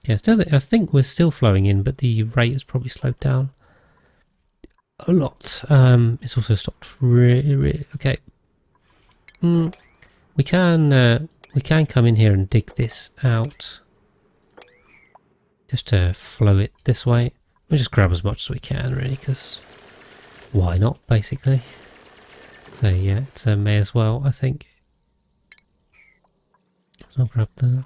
Yeah, still, I think we're still flowing in, but the rate has probably slowed down a lot. It's also stopped. Okay. We can come in here and dig this out. Just to flow it this way. We'll just grab as much as we can, really, because why not, basically. So yeah, it's may as well, I think. So I'll grab that.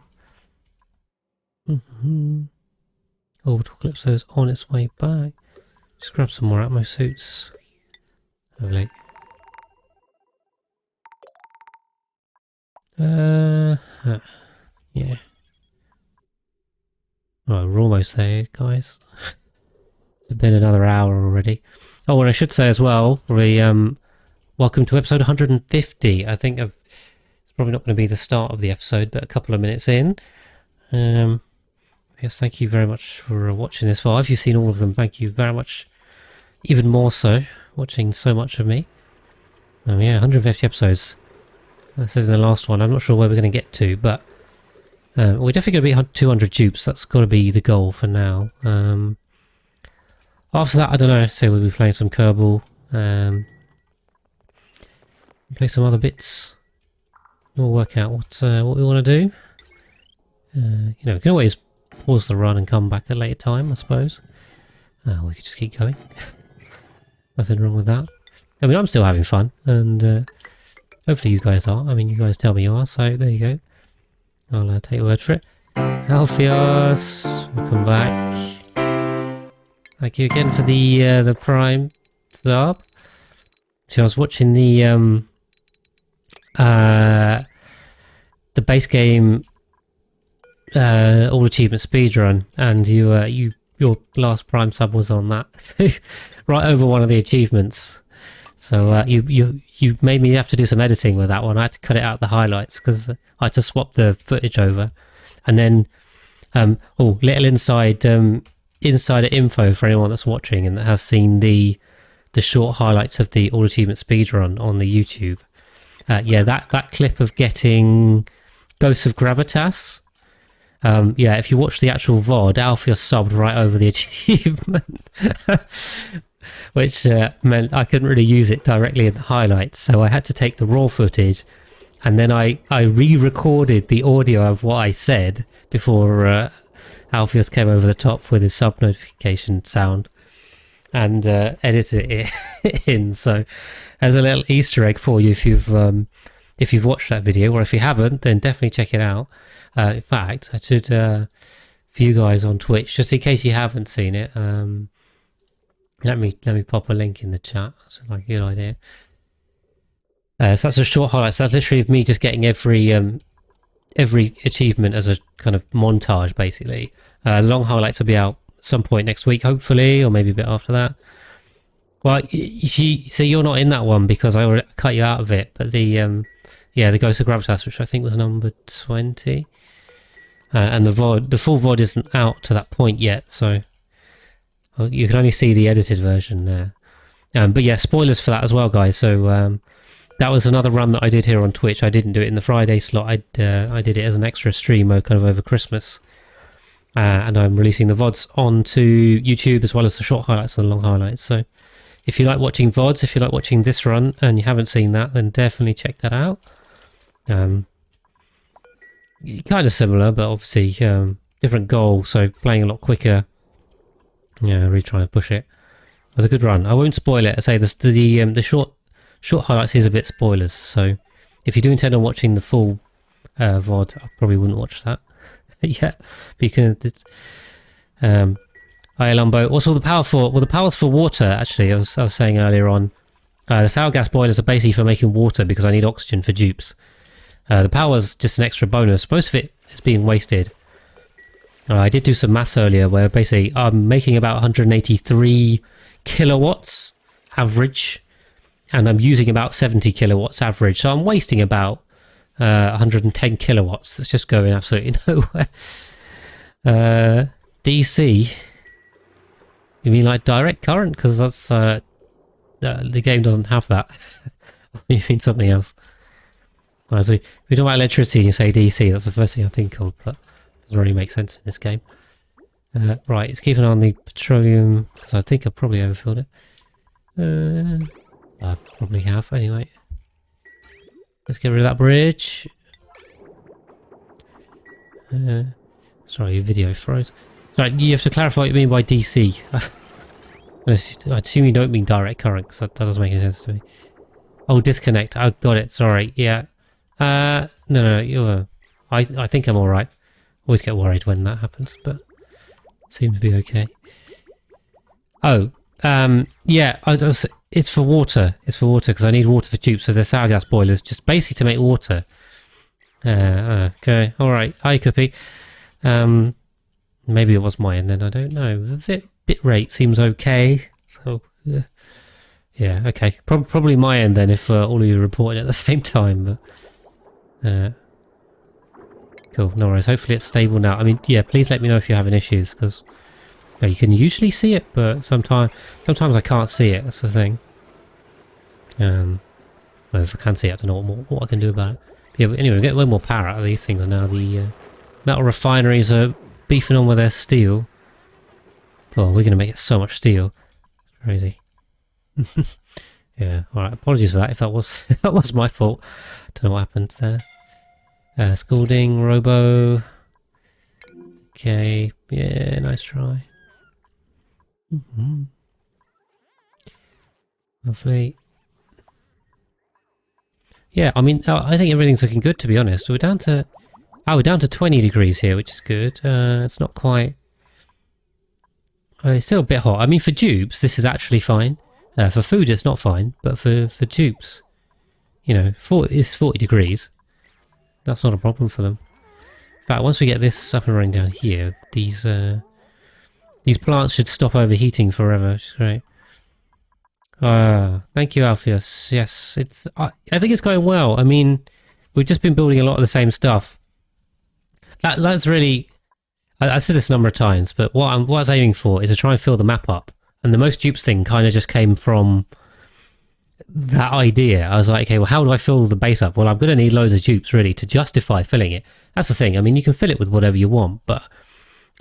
Orbital Calypso's on its way back. Just grab some more Atmo suits. Lovely. Yeah. Well, we're almost there, guys. It's been another hour already. Oh, and I should say as well, welcome to episode 150. I think it's probably not going to be the start of the episode, but a couple of minutes in. Yes, thank you very much for watching this far. If you've seen all of them, thank you very much. Even more so, watching so much of me. Yeah, 150 episodes. I said in the last one, I'm not sure where we're going to get to, but we're definitely going to be 200 dupes. That's got to be the goal for now. After that, I don't know. So we'll be playing some Kerbal. Play some other bits. We'll work out what we want to do. You know, we can always pause the run and come back at a later time, I suppose. We could just keep going. Nothing wrong with that. I mean, I'm still having fun, and hopefully you guys are. I mean, you guys tell me you are, so there you go. I'll take your word for it. Alpheos, welcome back. Thank you again for the Prime sub. So I was watching the base game all achievement speedrun, and your last Prime sub was on that, right over one of the achievements. So you made me have to do some editing with that one. I had to cut it out the highlights because I had to swap the footage over, and then little insider info for anyone that's watching and that has seen the short highlights of the all achievement speedrun on the YouTube. Yeah, that clip of getting Ghosts of Gravitas. Yeah, if you watch the actual VOD, Alfia subbed right over the achievement, which meant I couldn't really use it directly in the highlights, so I had to take the raw footage, and then I re-recorded the audio of what I said before Alpheus came over the top with his sub notification sound, and edited it in. So as a little Easter egg for you if you've watched that video, or if you haven't, then definitely check it out. In fact, I should for you guys on Twitch, just in case you haven't seen it. Let me pop a link in the chat. That's like a good idea. So that's a short highlight. So that's literally me just getting every achievement as a kind of montage, basically. The long highlights will be out some point next week, hopefully, or maybe a bit after that. Well, so you're not in that one because I already cut you out of it. But the Ghost of Gravitas, which I think was number 20, and the full VOD isn't out to that point yet, so you can only see the edited version there. But yeah, spoilers for that as well, guys. So that was another run that I did here on Twitch. I didn't do it in the Friday slot. I did it as an extra stream kind of over Christmas. And I'm releasing the VODs onto YouTube as well as the short highlights and the long highlights. So if you like watching VODs, if you like watching this run and you haven't seen that, then definitely check that out. Kind of similar, but obviously different goal. So playing a lot quicker. Yeah, really trying to push it. It was a good run. I won't spoil it. I say the short highlights is a bit spoilers. So if you do intend on watching the full VOD, I probably wouldn't watch that. Yeah, but you can. Lumbo. Also, the powers for water. Actually, I was saying earlier on, the sour gas boilers are basically for making water because I need oxygen for dupes. The power's just an extra bonus. Most of it is being wasted. I did do some maths earlier where basically I'm making about 183 kilowatts average, and I'm using about 70 kilowatts average. So I'm wasting about 110 kilowatts. It's just going absolutely nowhere. DC. You mean like direct current? Because that's the game doesn't have that. You mean something else? So if you talk about electricity and you say DC, that's the first thing I think of, but it doesn't really make sense in this game. Right, let's keep an eye on the petroleum, because I think I probably overfilled it. I probably have, anyway. Let's get rid of that bridge. Sorry, your video froze. Sorry, you have to clarify what you mean by DC. I assume you don't mean direct current, because that doesn't make any sense to me. Oh, disconnect. I got it, sorry, yeah. No, you're... I think I'm alright. Always get worried when that happens, but... seems to be okay. Oh, yeah, it's for water. It's for water, because I need water for tubes, so they're sour gas boilers, just basically to make water. Okay, alright. Hi, Cuppy. Maybe it was my end then, I don't know. The bit rate seems okay, so... yeah, okay. Probably my end then, if all of you are reporting at the same time, but... cool, no worries. Hopefully it's stable now. I mean, yeah, please let me know if you're having issues, because you can usually see it, but sometimes I can't see it. That's the thing. Well, if I can see it, I don't know what I can do about it. But yeah, but anyway, we get way more power out of these things now. The metal refineries are beefing on with their steel. Oh, we're going to make it so much steel. It's crazy. Yeah, alright, apologies for that if that was that was my fault. Don't know what happened there. Scalding, robo. Okay, yeah, nice try. Lovely. Yeah, I mean, I think everything's looking good, to be honest. We're down to 20 degrees here, which is good. It's not quite... it's still a bit hot. I mean, for dupes, this is actually fine. For food, it's not fine, but for dupes, you know, it's 40 degrees. That's not a problem for them. In fact, once we get this up and running down here, these plants should stop overheating forever, which is great. Thank you, Alpheus. Yes, I think it's going well. I mean, we've just been building a lot of the same stuff. That's really... I said this a number of times, but what I was aiming for is to try and fill the map up. And the most dupes thing kind of just came from that idea. I was like, okay, well, how do I fill the base up? Well, I'm going to need loads of dupes, really, to justify filling it. That's the thing. I mean, you can fill it with whatever you want, but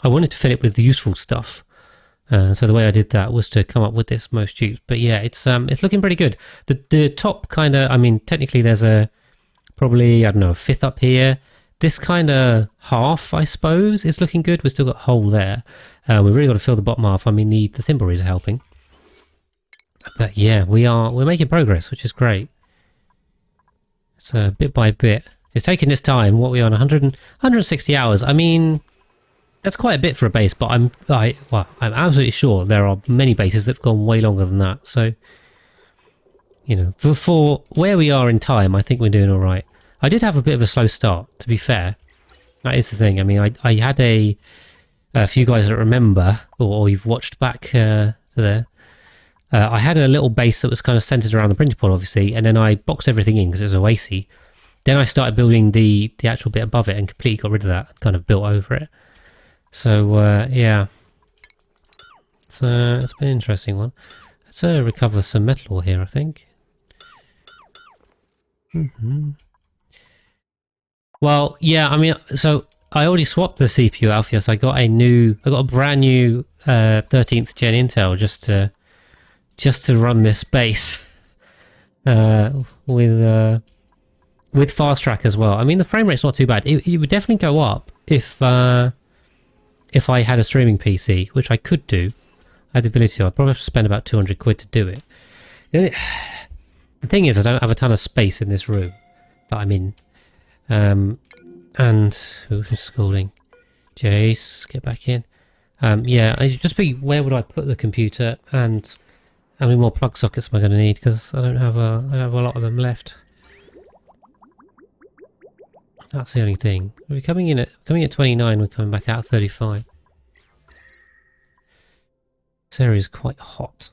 I wanted to fill it with useful stuff. So the way I did that was to come up with this most dupes. But yeah, it's looking pretty good. The top kind of, I mean, technically there's probably, I don't know, a fifth up here. This kind of half, I suppose, is looking good. We've still got a hole there. We've really got to fill the bottom half. I mean, the thimbleries are helping. But yeah, we're making progress, which is great. It's bit by bit. It's taking this time. What are we on? 160 hours. I mean, that's quite a bit for a base, but I'm absolutely sure there are many bases that have gone way longer than that. So, you know, for where we are in time, I think we're doing all right. I did have a bit of a slow start, to be fair. That is the thing. I mean, I had a few guys that remember, or you've watched back to there. I had a little base that was kind of centered around the printer pod, obviously, and then I boxed everything in because it was Oasis. Then I started building the actual bit above it and completely got rid of that and kind of built over it. So, yeah. It's been an interesting one. Let's recover some metal ore here, I think. Well, yeah, I mean, so I already swapped the CPU, Alpheus. I got a brand new 13th gen Intel just to run this base with fast track as well. I mean, the frame rate's not too bad. It would definitely go up if I had a streaming PC, which I could do. I had the ability to. I'd probably have to spend about 200 quid to do it. The thing is, I don't have a ton of space in this room that I'm in. And who's scolding? Jace, get back in. Yeah, where would I put the computer, and how many more plug sockets am I going to need? Because I don't have a lot of them left. That's the only thing. We're coming at 29. We're coming back out at 35. This area is quite hot.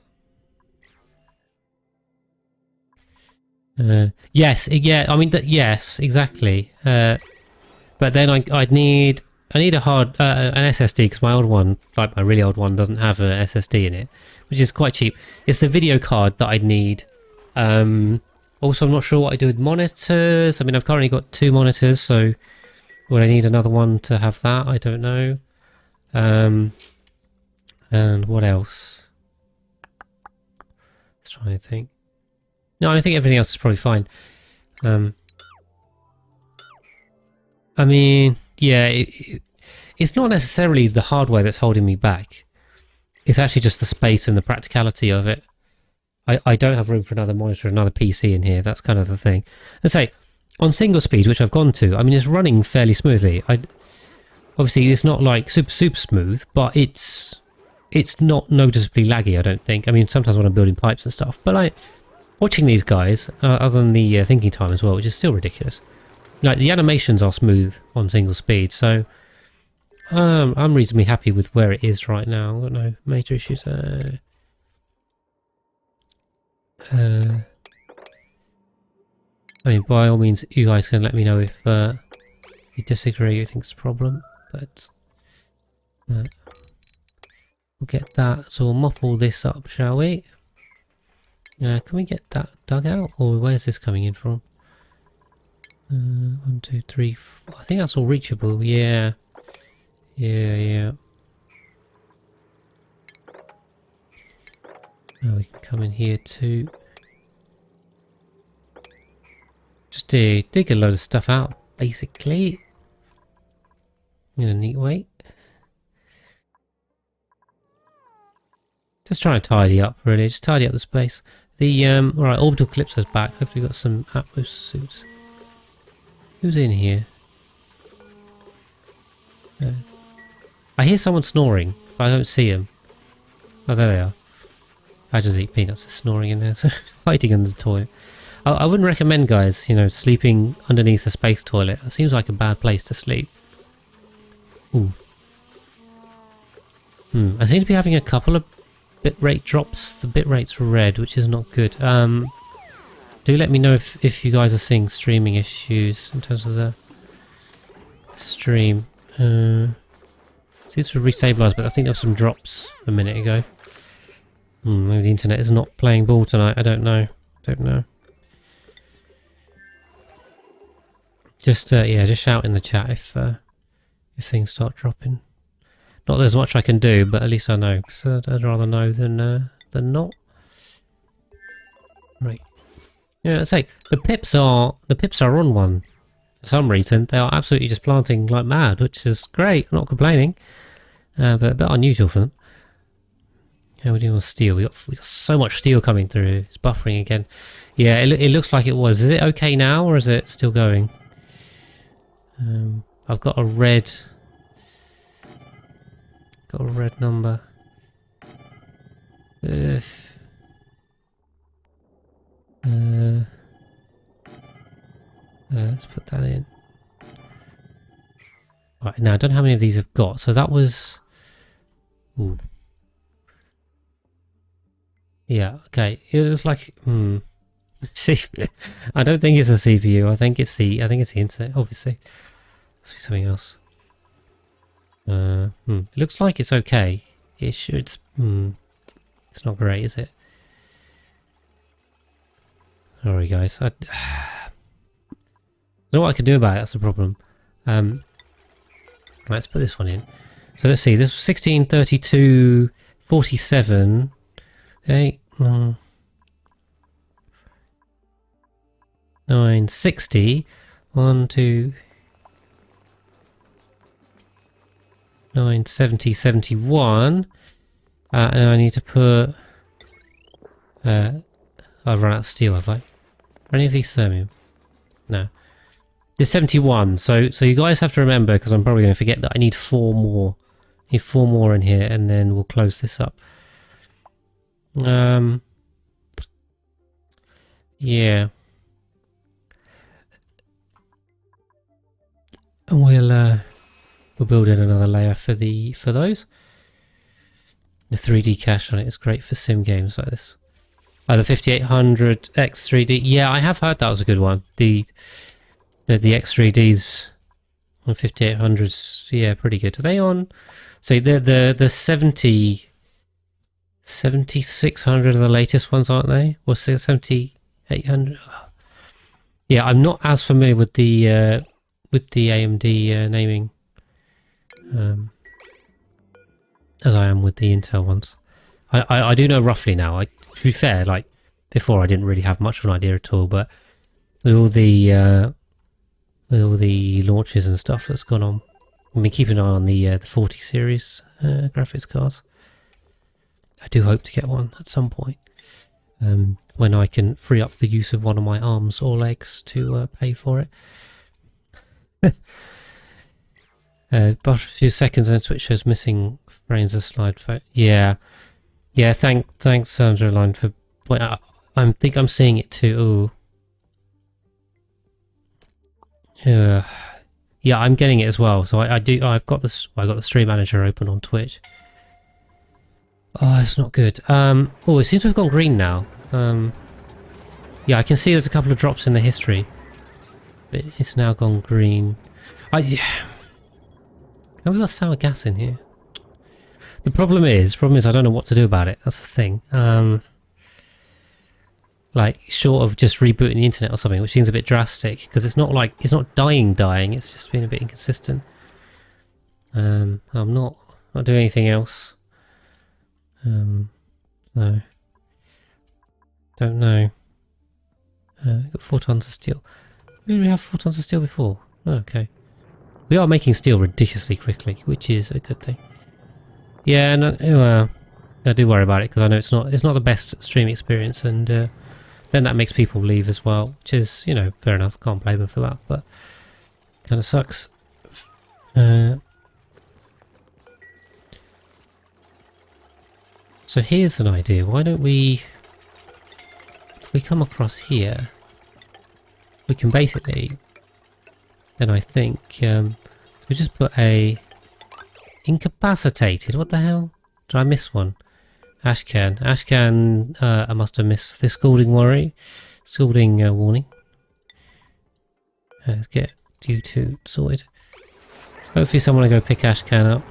Yes, yeah. I mean, yes, exactly. But then I'd need a hard an SSD, because my old one, like my really old one, doesn't have an SSD in it, which is quite cheap. It's the video card that I'd need. Also, I'm not sure what I do with monitors. I mean, I've currently got 2 monitors, so would I need another one to have that? I don't know. And what else? Let's try and think. No, I think everything else is probably fine. I mean, yeah, it's not necessarily the hardware that's holding me back. It's actually just the space and the practicality of it. I don't have room for another monitor, another PC in here. That's kind of the thing. And say, on single speed, which I've gone to, I mean, it's running fairly smoothly. Obviously, it's not like super smooth, but it's not noticeably laggy, I don't think. I mean, sometimes when I'm building pipes and stuff, but like watching these guys, other than the thinking time as well, which is still ridiculous. Like the animations are smooth on single speed, so I'm reasonably happy with where it is right now. I've got no major issues. I mean, by all means, you guys can let me know if you disagree, you think it's a problem, but we'll get that. So we'll mop all this up, shall we? Can we get that dug out, or where's this coming in from? 1, 2, 3, 4. I think that's all reachable. Yeah. Oh, we can come in here too. Just dig a load of stuff out, basically, in a neat way. Just trying to tidy up, really. Just tidy up the space. The alright, orbital calypso's back. Hopefully we've got some Atmos suits. Who's in here? I hear someone snoring, but I don't see him. Oh, there they are. I just eat peanuts. They're snoring in there, so hiding under the toilet. I wouldn't recommend, guys, you know, sleeping underneath a space toilet. It seems like a bad place to sleep. Ooh. I seem to be having a couple of bitrate drops. The bitrate's red, which is not good. Do let me know if you guys are seeing streaming issues in terms of the stream. Seems to restabilize, but I think there were some drops a minute ago. Maybe the internet is not playing ball tonight. I don't know. Just yeah, just shout in the chat if things start dropping. Not that there's much I can do, but at least I know. Because I'd rather know than not. Right. Yeah, let's say the pips are on one. For some reason, they are absolutely just planting like mad, which is great. I'm not complaining, but a bit unusual for them. How are we doing on steel? We got so much steel coming through. It's buffering again. Yeah, it looks like it was. Is it okay now, or is it still going? I've got a red. Got a red number. Let's put that in. Right, now I don't know how many of these I've got. So that was. Ooh. Yeah. Okay. It looks like. See, I don't think it's a CPU. I think it's the internet. Obviously, must be something else. It looks like it's okay. It's not great, is it? Sorry, guys. I don't know what I can do about it. That's the problem. Let's put this one in. So let's see. This was 1632.47. Okay. 960. 1, 2. 970, 71. And I need to put. I've run out of steel, have I? Are any of these thermium? No. There's 71. So you guys have to remember, because I'm probably going to forget, that I need 4 more. I need 4 more in here, and then we'll close this up. Yeah. And we'll build in another layer for those. The 3D cache on it is great for sim games like this. The 5800 X3D. Yeah, I have heard that was a good one. The X3Ds on 5800s, yeah, pretty good. Are they on? So the 7600 are the latest ones, aren't they? Or 7800? Yeah, I'm not as familiar with the AMD naming. as I am with the Intel ones. I do know roughly now. To be fair, like before, I didn't really have much of an idea at all. But with all the launches and stuff that's gone on, I've been keeping an eye on the 40 series graphics cards. I do hope to get one at some point when I can free up the use of one of my arms or legs to pay for it. But a few seconds and Twitch shows missing frames of slide. Yeah. Thanks, Sandra Line, for. I think I'm seeing it too. Yeah, I'm getting it as well. So I do. I've got this. I got the stream manager open on Twitch. Oh, it's not good. Oh, it seems to have gone green now. Yeah, I can see there's a couple of drops in the history, but it's now gone green. Have we got sour gas in here? The problem is I don't know what to do about it. That's the thing. Like, short of just rebooting the internet or something, which seems a bit drastic, because it's not dying, it's just been a bit inconsistent. I'm not doing anything else. No. Don't know. We've got 4 tons of steel. Did we have 4 tons of steel before? Oh, okay. We are making steel ridiculously quickly, which is a good thing. Yeah, no, I do worry about it because I know it's not the best stream experience, and then that makes people leave as well, which is, you know, fair enough. Can't blame them for that, but kind of sucks. So here's an idea. Why don't we, if we come across here, we can basically, then I think we just put a incapacitated. What the hell? Did I miss one? Ashcan. I must have missed the scalding warning. Let's get you two sorted. Hopefully someone will go pick Ashcan up.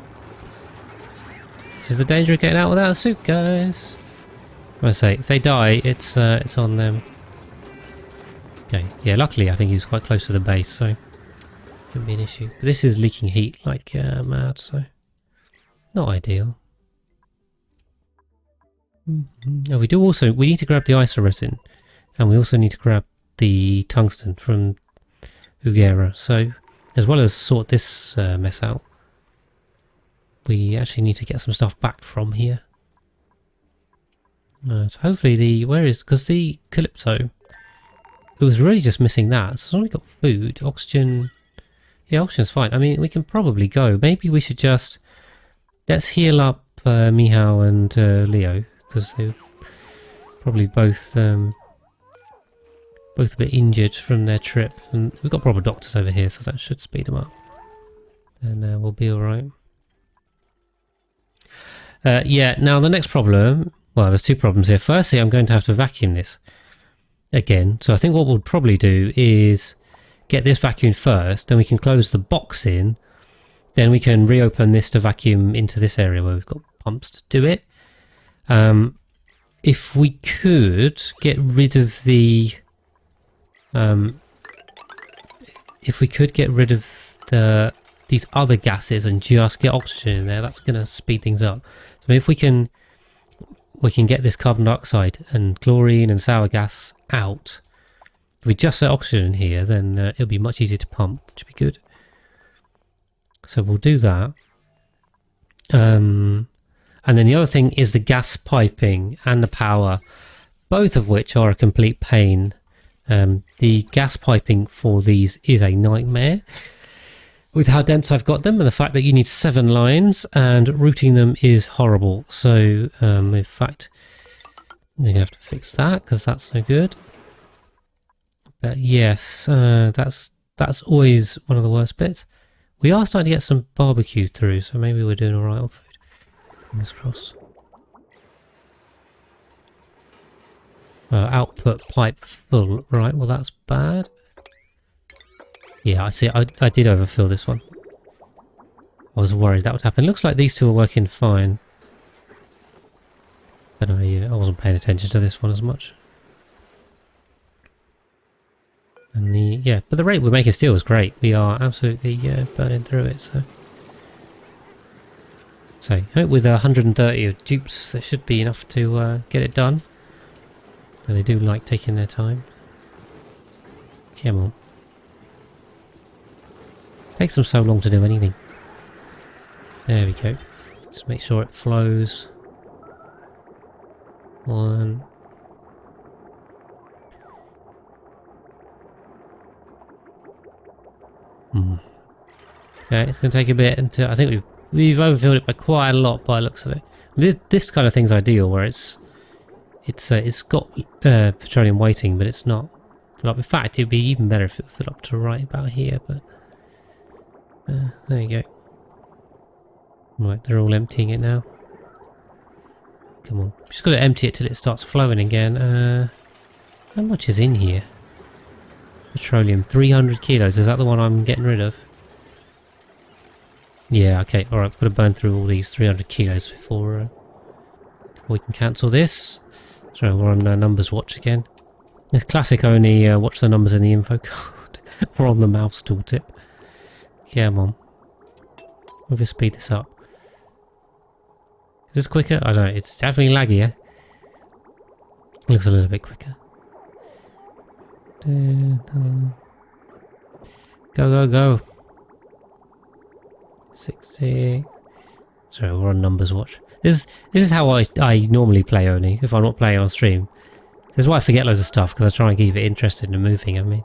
This is the danger of getting out without a suit, guys. I say, if they die, it's on them. Okay, yeah, luckily I think he was quite close to the base, so shouldn't be an issue. But this is leaking heat like mad, so not ideal. Oh, we need to grab the isoresin, and we also need to grab the tungsten from Ugera. So, as well as sort this mess out, we actually need to get some stuff back from here. So hopefully because the Calypso, it was really just missing that. So it's only got food, oxygen. Yeah, oxygen's fine. I mean, we can probably go. Maybe we should just, let's heal up Mihao and Leo, because they're probably both a bit injured from their trip. And we've got proper doctors over here, so that should speed them up. And we'll be alright. Yeah, now the next problem, well, there's 2 problems here. Firstly, I'm going to have to vacuum this again. So I think what we'll probably do is get this vacuumed first, then we can close the box in, then we can reopen this to vacuum into this area where we've got pumps to do it. If we could get rid of the these other gases and just get oxygen in there, that's going to speed things up. So if we can get this carbon dioxide and chlorine and sour gas out. If we just set oxygen in here, then it'll be much easier to pump, which would be good. So we'll do that. And then the other thing is the gas piping and the power, both of which are a complete pain. The gas piping for these is a nightmare with how dense I've got them, and the fact that you need 7 lines and routing them is horrible. So in fact, we're gonna have to fix that because that's no good. But yes, that's always one of the worst bits. We are starting to get some barbecue through, so maybe we're doing alright on food. Fingers crossed. Output pipe full. Right, well that's bad. Yeah, I see. I did overfill this one. I was worried that would happen. Looks like these 2 are working fine. But I wasn't paying attention to this one as much. And but the rate we're making steel is great. We are absolutely burning through it. So with 130 of dupes, there should be enough to get it done. And they do like taking their time. Come on. Takes them so long to do anything. There we go. Just make sure it flows. One. Okay, it's going to take a bit until I think we've overfilled it by quite a lot by the looks of it. This kind of thing's ideal, where it's got petroleum weighting, but it's not. Like, in fact, it'd be even better if it filled up to right about here. But there you go. Right, they're all emptying it now. Come on, just got to empty it till it starts flowing again. How much is in here? Petroleum, 300 kilos. Is that the one I'm getting rid of? Yeah, okay, alright, I've got to burn through all these 300 kilos before we can cancel this. Sorry, we're on numbers watch again. It's classic only watch the numbers in the info card. Or on the mouse tooltip. Come on. We'll just speed this up. Is this quicker? I don't know, it's definitely laggier. Looks a little bit quicker. Go, go, go. 60. Sorry, we're on numbers watch. This is how I normally play only, if I'm not playing on stream. This is why I forget loads of stuff, because I try and keep it interesting and moving, I mean.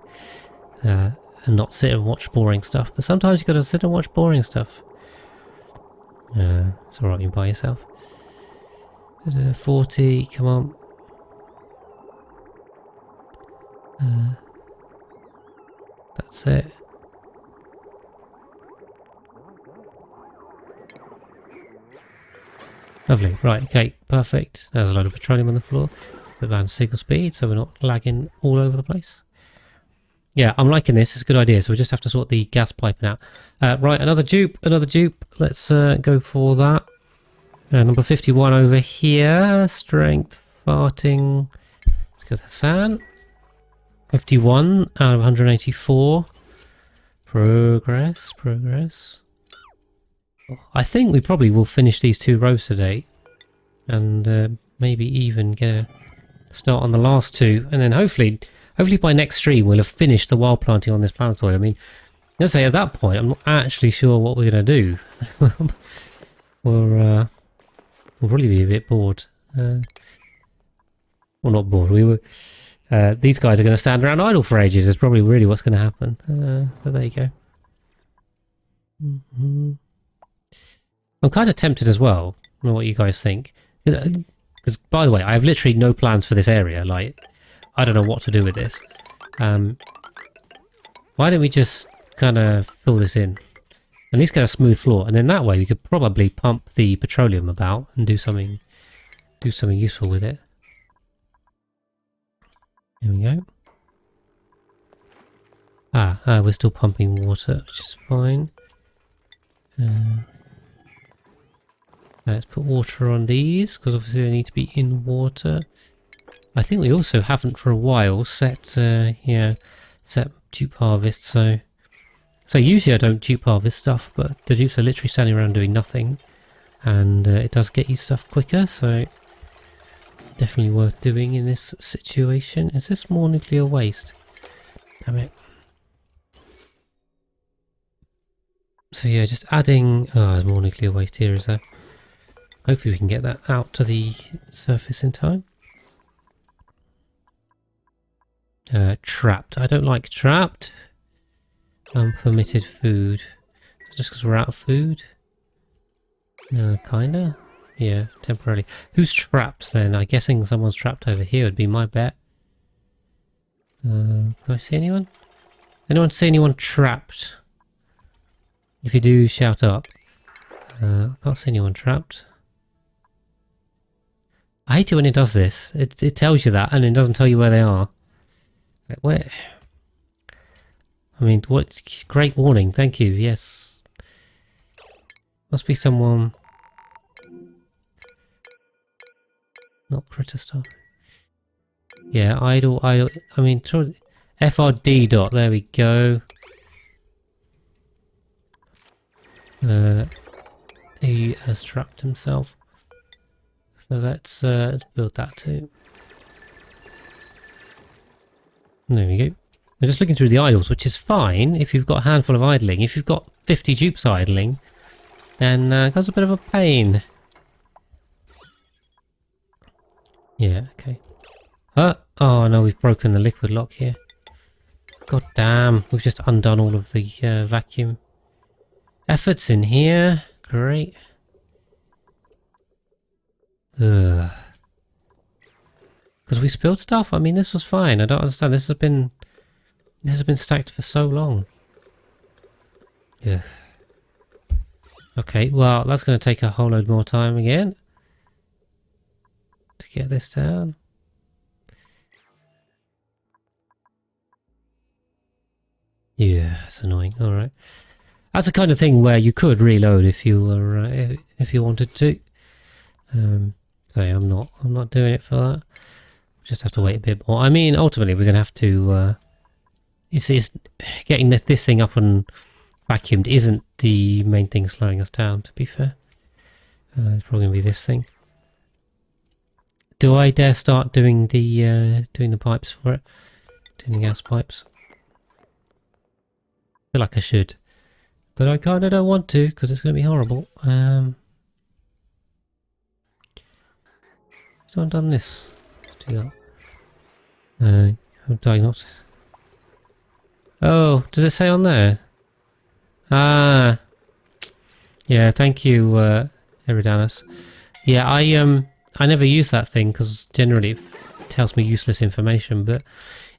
And not sit and watch boring stuff. But sometimes you've got to sit and watch boring stuff. It's alright, you're by yourself. 40, come on. That's it. Lovely, right, okay, perfect. There's a load of petroleum on the floor. Put down single speed so we're not lagging all over the place. Yeah, I'm liking this, it's a good idea, so we just have to sort the gas piping out. Right, another dupe. Let's go for that. Number 51 over here. Strength, farting. Let's go to Hassan. 51 out of 184. Progress. I think we probably will finish these 2 rows today. And maybe even get a start on the last 2. And then hopefully by next stream we'll have finished the wild planting on this planetoid. I mean, let's say at that point I'm not actually sure what we're going to do. We'll probably be a bit bored. Well, not bored. These guys are going to stand around idle for ages. Is probably really what's going to happen. So there you go. I'm kind of tempted as well. I don't know what you guys think. Because, by the way, I have literally no plans for this area. Like, I don't know what to do with this. Why don't we just kind of fill this in? At least get a smooth floor, and then that way we could probably pump the petroleum about and do something useful with it. Here we go. We're still pumping water, which is fine. Let's put water on these, because obviously they need to be in water. I think we also haven't for a while set dupe harvest, so usually I don't dupe harvest stuff, but the dupes are literally standing around doing nothing, and it does get you stuff quicker, so definitely worth doing in this situation. Is this more nuclear waste? Damn it. So yeah, just adding... Oh, there's more nuclear waste here, is there? Hopefully we can get that out to the surface in time. Trapped. I don't like trapped. Unpermitted food. Just because we're out of food? Kinda? Yeah, temporarily. Who's trapped then? I'm guessing someone's trapped over here would be my bet. Can I see anyone? Anyone see anyone trapped? If you do, shout up. I can't see anyone trapped. I hate it when it does this. It tells you that and it doesn't tell you where they are. Like, where? I mean, what? Great warning. Thank you. Yes. Must be someone. Not critter stuff. Yeah, idle. I mean, FRD dot. There we go. He has trapped himself. So let's build that too. There we go. I'm just looking through the idles, which is fine if you've got a handful of idling. If you've got 50 dupes idling, then that's a bit of a pain. Yeah, okay. Oh no, we've broken the liquid lock here. God damn, we've just undone all of the vacuum efforts in here. Great. Ugh. Because we spilled stuff? I mean, this was fine. I don't understand. This has been stacked for so long. Yeah. Okay, well, that's going to take a whole load more time again to get this down. Yeah, it's annoying. All right, that's the kind of thing where you could reload if you were if you wanted to. So I'm not doing it for that. Just have to wait a bit more. I mean, ultimately, we're going to have to. It's getting this thing up and vacuumed isn't the main thing slowing us down. To be fair, it's probably going to be this thing. Do I dare start doing the pipes for it? Doing the gas pipes? I feel like I should, but I kind of don't want to because it's going to be horrible. So I've done this. Do that. Diagnosis. Oh, does it say on there? Ah, yeah. Thank you, Eridanus. Yeah, I never use that thing because generally it tells me useless information. But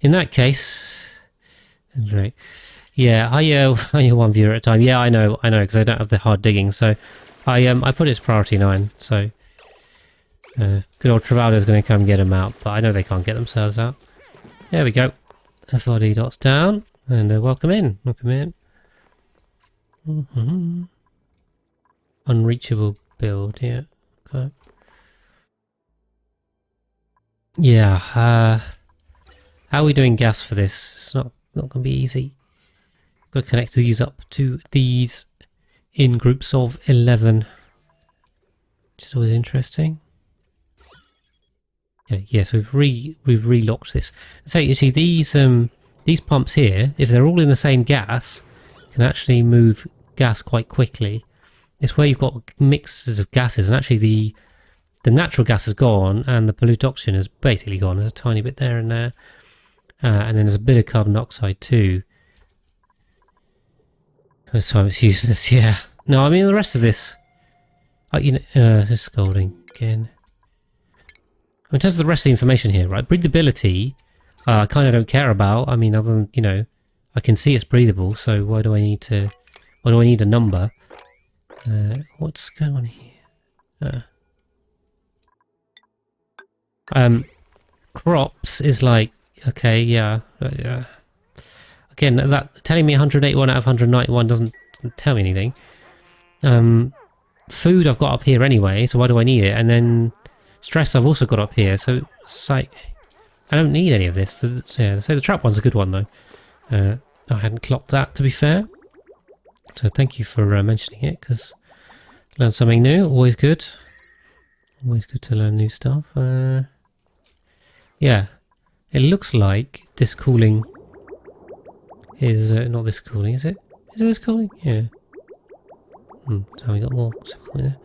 in that case, right. Yeah, I one viewer at a time. Yeah, I know, because I don't have the hard digging. So I put it to priority 9. So good old Travado's going to come get them out, but I know they can't get themselves out. There we go. FRD dots down, and welcome in. Welcome in. Unreachable build, yeah. Okay. Yeah, how are we doing gas for this? It's not going to be easy. Got to connect these up to these in groups of 11, which is always interesting. Okay, yes, we've relocked this. So you see these pumps here, if they're all in the same gas, can actually move gas quite quickly. It's where you've got mixes of gases, and actually the natural gas is gone, and the polluted oxygen is basically gone. There's a tiny bit there and there, and then there's a bit of carbon dioxide too. So it's useless, yeah. No, I mean the rest of this, just scolding again. In terms of the rest of the information here, right? Breathability, I kind of don't care about. I mean, other than I can see it's breathable. So why do I need a number? What's going on here? Crops is like okay, yeah. Again, that telling me 181 out of 191 doesn't tell me anything. Food I've got up here anyway, so why do I need it? And then stress I've also got up here, so it's like I don't need any of this. Yeah, so the trap one's a good one though. I hadn't clocked that, to be fair. So thank you for mentioning it, because learn something new, always good. Always good to learn new stuff. Yeah, it looks like this cooling is not this cooling, is it? Is it this cooling? Yeah. So we got more cooling there.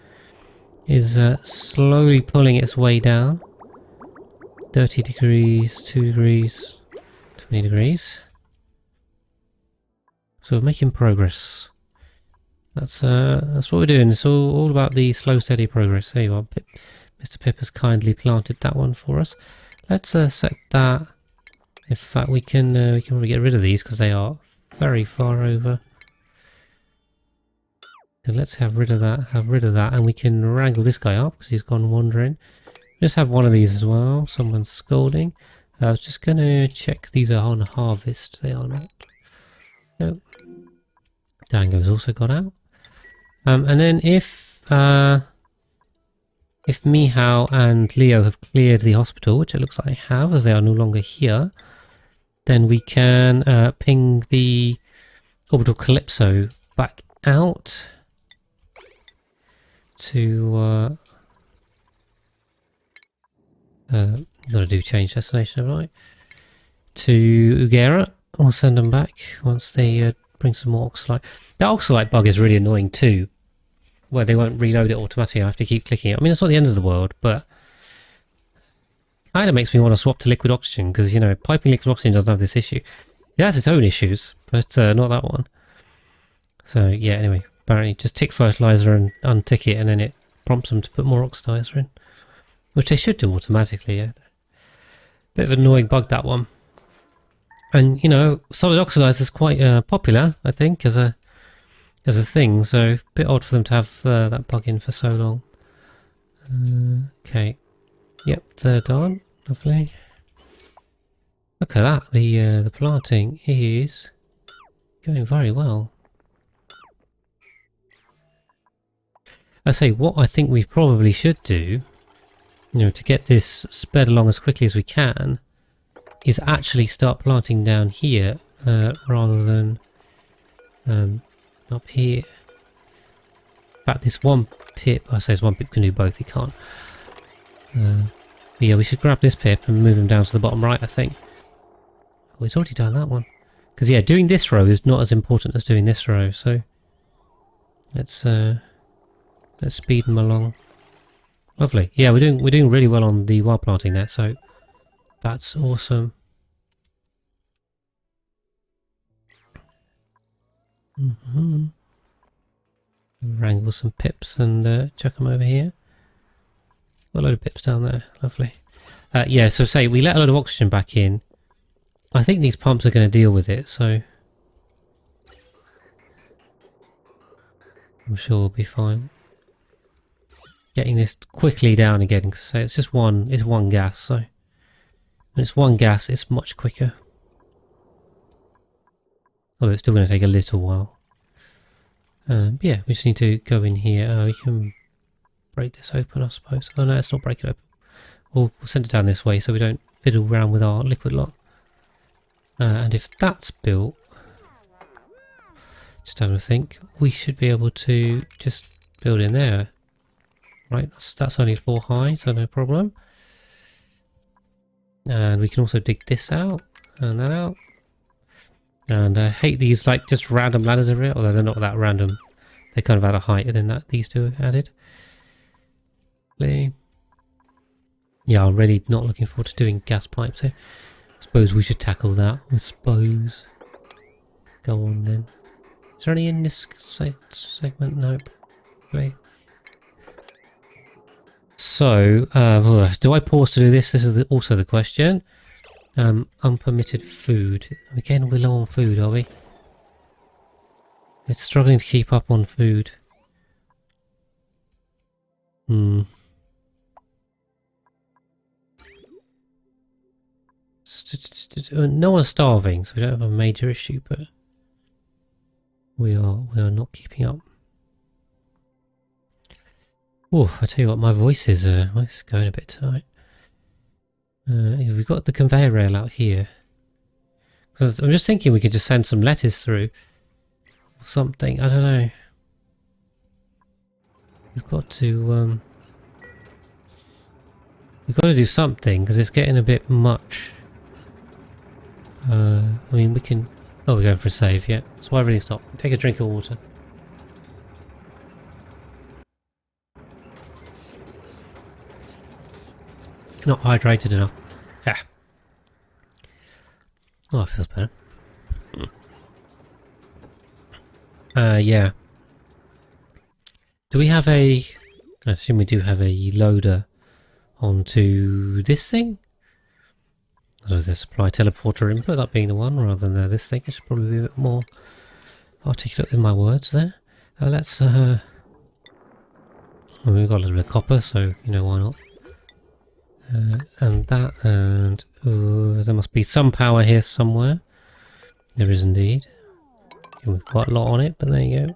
Is slowly pulling its way down. 30 degrees, 2 degrees, 20 degrees. So we're making progress. That's what we're doing. It's all about the slow, steady progress. There you are. Mr. Pip has kindly planted that one for us. Let's set that. In fact, we can probably get rid of these because they are very far over. And let's have rid of that, and we can wrangle this guy up because he's gone wandering. Just have one of these as well. Someone's scolding. I was just going to check these are on harvest. They are not. Nope. Dango's also got out. And then if Mihao and Leo have cleared the hospital, which it looks like they have, as they are no longer here, then we can ping the orbital Calypso back out. to you got to do change destination, right? To Ugera. We'll send them back once they bring some more oxalite. The oxalite bug is really annoying too, where they won't reload it automatically. I have to keep clicking it. I mean, it's not the end of the world, but kind of makes me want to swap to liquid oxygen because, you know, piping liquid oxygen doesn't have this issue. It has its own issues, but not that one. So yeah, anyway, apparently just tick fertilizer and untick it, and then it prompts them to put more oxidizer in, which they should do automatically. Yeah. Bit of an annoying bug, that one. And you know, solid oxidizer is quite popular, I think, as a thing. So a bit odd for them to have that bug in for so long. Okay, yep, they're done. Lovely. Look at that. The planting is going very well. I say, what I think we probably should do, you know, to get this sped along as quickly as we can, is actually start planting down here rather than up here. In fact, this one pip, I say this one pip can do both, it can't. But yeah, we should grab this pip and move him down to the bottom right, I think. Oh, it's already done that one. Because yeah, doing this row is not as important as doing this row, so let's speed them along. Lovely. Yeah, we're doing really well on the wild planting there, so that's awesome. Wrangle some pips and chuck them over here. Got a load of pips down there. Lovely. Yeah, so say we let a load of oxygen back in. I think these pumps are going to deal with it, so I'm sure we'll be fine. Getting this quickly down again, because it's just one gas, so when it's one gas, it's much quicker. Although it's still going to take a little while. Yeah, we just need to go in here. We can break this open, I suppose. Oh no, let's not break it open. We'll send it down this way so we don't fiddle around with our liquid lot. And if that's built, just having a think, we should be able to just build in there. Right, that's only 4 high, so no problem. And we can also dig this out and that out. And I hate these like just random ladders everywhere, although they're not that random. They're kind of out of height, and then these two are added. Yeah, I'm really not looking forward to doing gas pipes here. I suppose we should tackle that. I suppose. Go on then. Is there any in this segment? Nope. Probably. So, do I pause to do this? This is also the question. Unpermitted food. Again, we're low on food, are we? It's struggling to keep up on food. No one's starving, so we don't have a major issue, but we are not keeping up. Oh, I tell you what, my voice is going a bit tonight. We've got the conveyor rail out here. I'm just thinking we could just send some letters through. Or something, I don't know. We've got to do something, because it's getting a bit much. I mean, we can... Oh, we're going for a save, yeah. That's why everything stopped. Take a drink of water. Not hydrated enough. Yeah. Oh, it feels better. Yeah. Do we have a... I assume we do have a loader onto this thing? I don't know, the supply teleporter input, that being the one, rather than this thing. I should probably be a bit more articulate in my words there. Let's... well, we've got a little bit of copper, so, you know, why not? And that, and there must be some power here somewhere. There is indeed. With quite a lot on it, but there you go.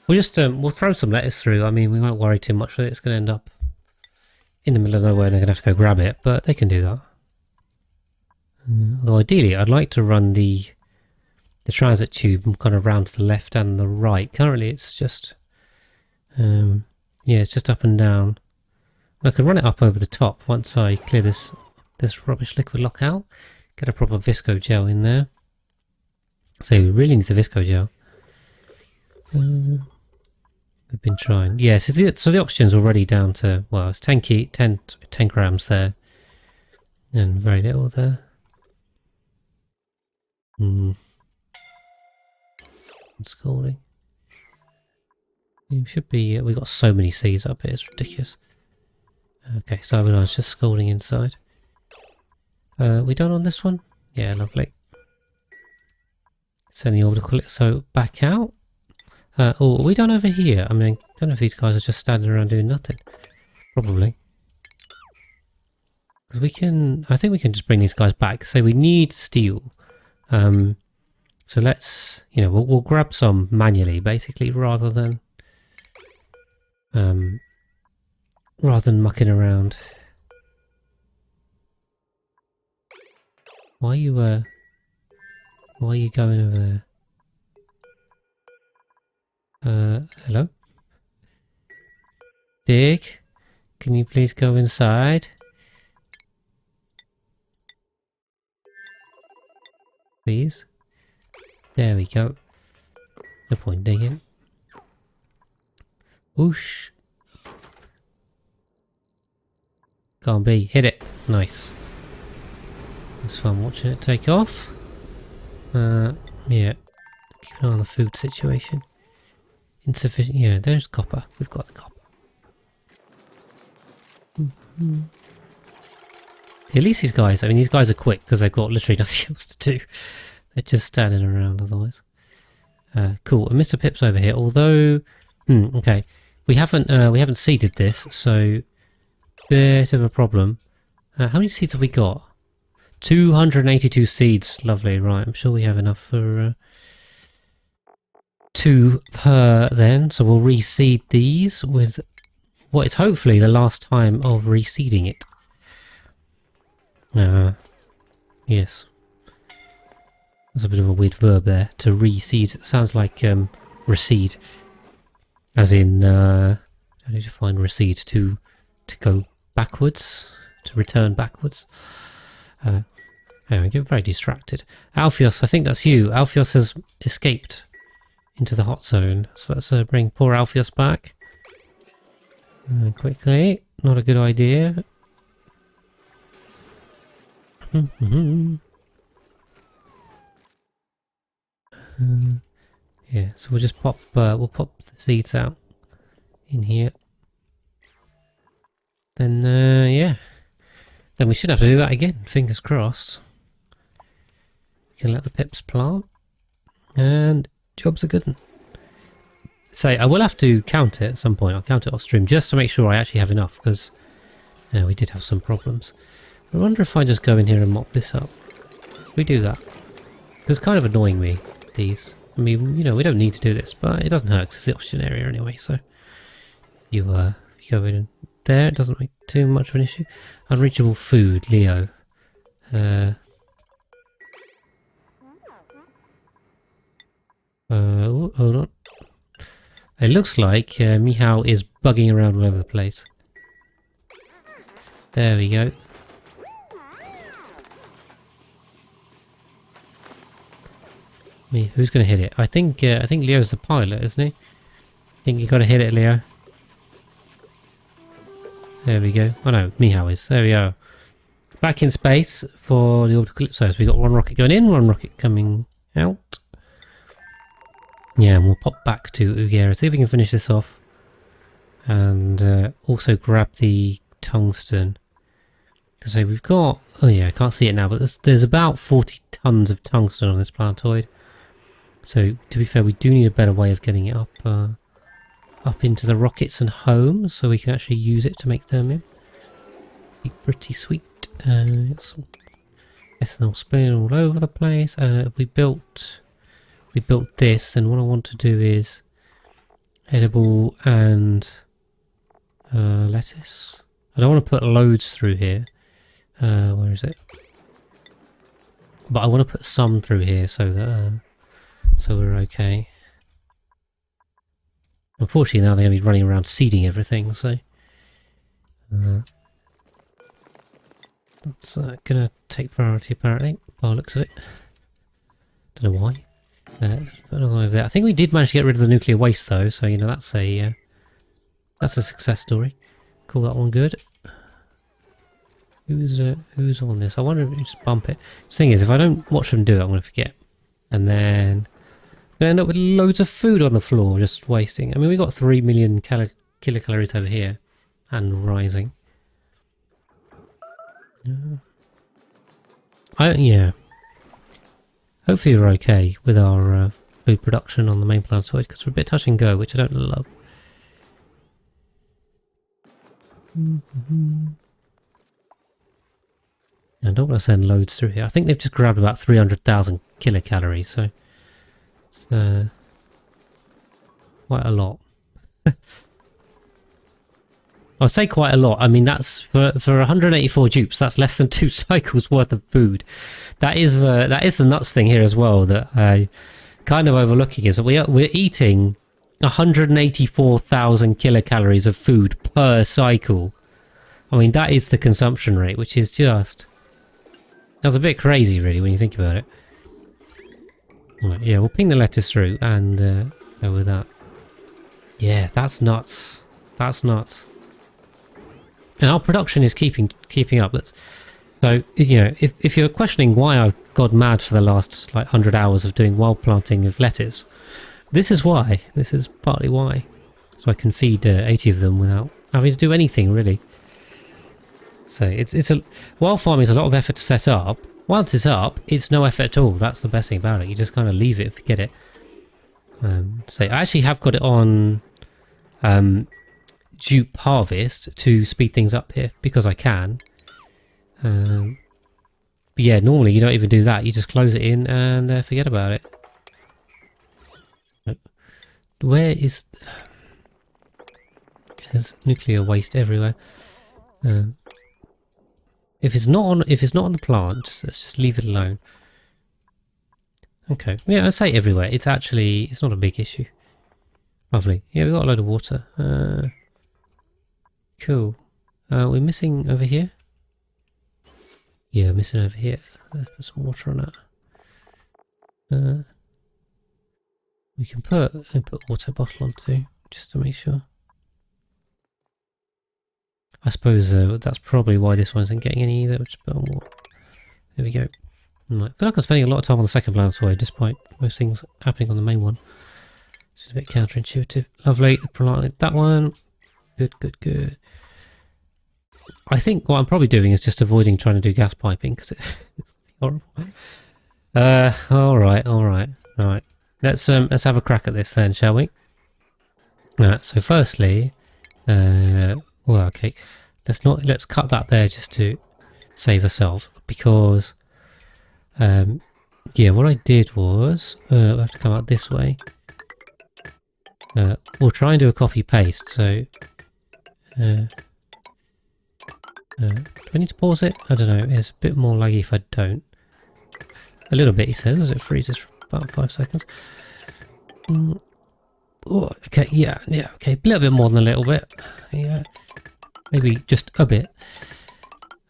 We'll just we'll throw some letters through. I mean, we won't worry too much that it's going to end up in the middle of nowhere and they're going to have to go grab it, but they can do that. Although ideally, I'd like to run the transit tube kind of round to the left and the right. Currently, it's just Yeah, it's just up and down. I can run it up over the top once I clear this rubbish liquid lock out. Get a proper visco gel in there. So we really need the visco gel. We've been trying. Yeah, so the oxygen's already down to, well, it's 10 grams there. And very little there. Scalding. It should be, we've got so many seeds up here, it's ridiculous. Okay, cyanide just scalding inside. We done on this one? Yeah, lovely. Send the orbital, so back out. Oh, are we done over here? I mean, I don't know if these guys are just standing around doing nothing. Probably. Because we can, I think we can just bring these guys back. So we need steel. So let's, you know, we'll grab some manually, basically, rather than mucking around. Why are you going over there? Hello? Dig? Can you please go inside? Please? There we go. No point digging. Whoosh. Can't be. Hit it. Nice. It's fun watching it take off. Yeah. Keep an eye on the food situation. Insufficient. Yeah, there's copper. We've got the copper. At least these guys, I mean, these guys are quick because they've got literally nothing else to do. They're just standing around otherwise. Cool. And Mr. Pip's over here, although... okay. We haven't seeded this, so... Bit of a problem. How many seeds have we got? 282 seeds. Lovely. Right, I'm sure we have enough for... 2 per then. So we'll reseed these with what is hopefully the last time of reseeding it. Yes. There's a bit of a weird verb there. To reseed. It sounds like recede. As in, I need to find recede to go backwards. To return backwards. Anyway, I get very distracted. Alpheus, I think that's you. Alpheus has escaped into the hot zone. So let's bring poor Alpheus back. Quickly. Not a good idea. Yeah, so we'll just pop the seeds out in here. Then yeah. Then we should have to do that again, fingers crossed. We can let the pips plant. And job's a good one. So I will have to count it at some point. I'll count it off stream just to make sure I actually have enough, because we did have some problems. I wonder if I just go in here and mop this up. We do that. It's kind of annoying me, these. I mean, you know, we don't need to do this, but it doesn't hurt because it's the oxygen area anyway, so you go in there, it doesn't make too much of an issue. Unreachable food, Leo. Oh, hold on. It looks like Mihao is bugging around all over the place. There we go. Who's going to hit it? I think Leo's the pilot, isn't he? I think you got to hit it, Leo. There we go. Oh no, Mihao is. There we go. Back in space for the orbital calypso. So we got one rocket going in, one rocket coming out. Yeah, and we'll pop back to Ugera. See if we can finish this off. And also grab the tungsten. So we've got... Oh yeah, I can't see it now, but there's about 40 tons of tungsten on this planetoid. So, to be fair, we do need a better way of getting it up into the rockets and home, so we can actually use it to make thermium. Be pretty sweet. Got some ethanol spilling all over the place. If we built this, then what I want to do is edible and lettuce. I don't want to put loads through here. Where is it? But I want to put some through here so that so we're okay. Unfortunately, now they're going to be running around seeding everything, so that's going to take priority apparently, by the looks of it. Don't know why. Put another one over there. I think we did manage to get rid of the nuclear waste though, so you know that's a success story. Call that one good. Who's on this? I wonder if we just bump it. The thing is, if I don't watch them do it, I'm going to forget, and then I'm going to end up with loads of food on the floor, just wasting. I mean, we got 3 million kilocalories over here, and rising. Yeah. Hopefully we're okay with our food production on the main planetoid, because we're a bit touch and go, which I don't love. I don't want to send loads through here. I think they've just grabbed about 300,000 kilocalories, so it's quite a lot. I'll say quite a lot. I mean, that's for 184 dupes. That's less than 2 cycles worth of food. That is the nuts thing here as well. That I kind of overlooking is that we're eating 184,000 kilocalories of food per cycle. I mean, that is the consumption rate, which is just that's a bit crazy, really, when you think about it. Right, yeah, we'll ping the lettuce through and go with that. Yeah, that's nuts. That's nuts. And our production is keeping up. So, you know, if you're questioning why I've gone mad for the last like 100 hours of doing wild planting of lettuce, this is why. This is partly why. So I can feed 80 of them without having to do anything really. So it's a wild farming is a lot of effort to set up. Once it's up, it's no effort at all. That's the best thing about it. You just kind of leave it and forget it. So I actually have got it on dupe harvest to speed things up here because I can. But yeah, normally you don't even do that. You just close it in and forget about it. Where is... There's nuclear waste everywhere. If it's not on the plant, let's just leave it alone. Okay, yeah, I say everywhere. It's not a big issue. Lovely. Yeah, we've got a load of water. Cool. We're missing over here. Yeah, missing over here. Let's put some water on that. We can put water bottle on too, just to make sure. I suppose that's probably why this one isn't getting any either. Just put on water. There we go. Right. I feel like I'm spending a lot of time on the second planetoid, despite most things happening on the main one. Which is a bit counterintuitive. Lovely. That one. Good, good, good. I think what I'm probably doing is just avoiding trying to do gas piping because it's horrible. All right. Let's have a crack at this then, shall we? So firstly, well, okay, let's cut that there just to save ourselves because, yeah, what I did was we have to come out this way. We'll try and do a copy paste. So. Do I need to pause it? I don't know. It's a bit more laggy if I don't. A little bit, he says, as it freezes for about 5 seconds. Oh, okay, yeah, okay. A little bit more than a little bit. Yeah, maybe just a bit.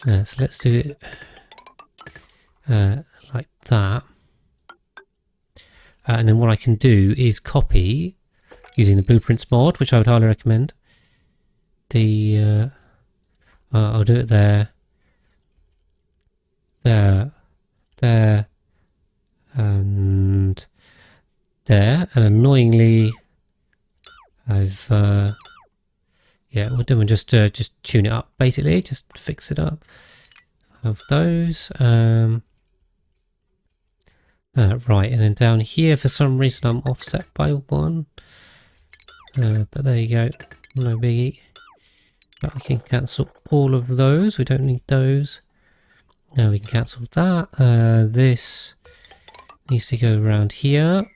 So let's do it like that. And then what I can do is copy using the blueprints mod, which I would highly recommend. I'll do it there, and there, and annoyingly, I've yeah, we'll do and just tune it up, basically, just fix it up. Of those, right, and then down here, for some reason, I'm offset by 1, but there you go, no biggie. But we can cancel all of those. We don't need those. Now we can cancel that. This needs to go around here.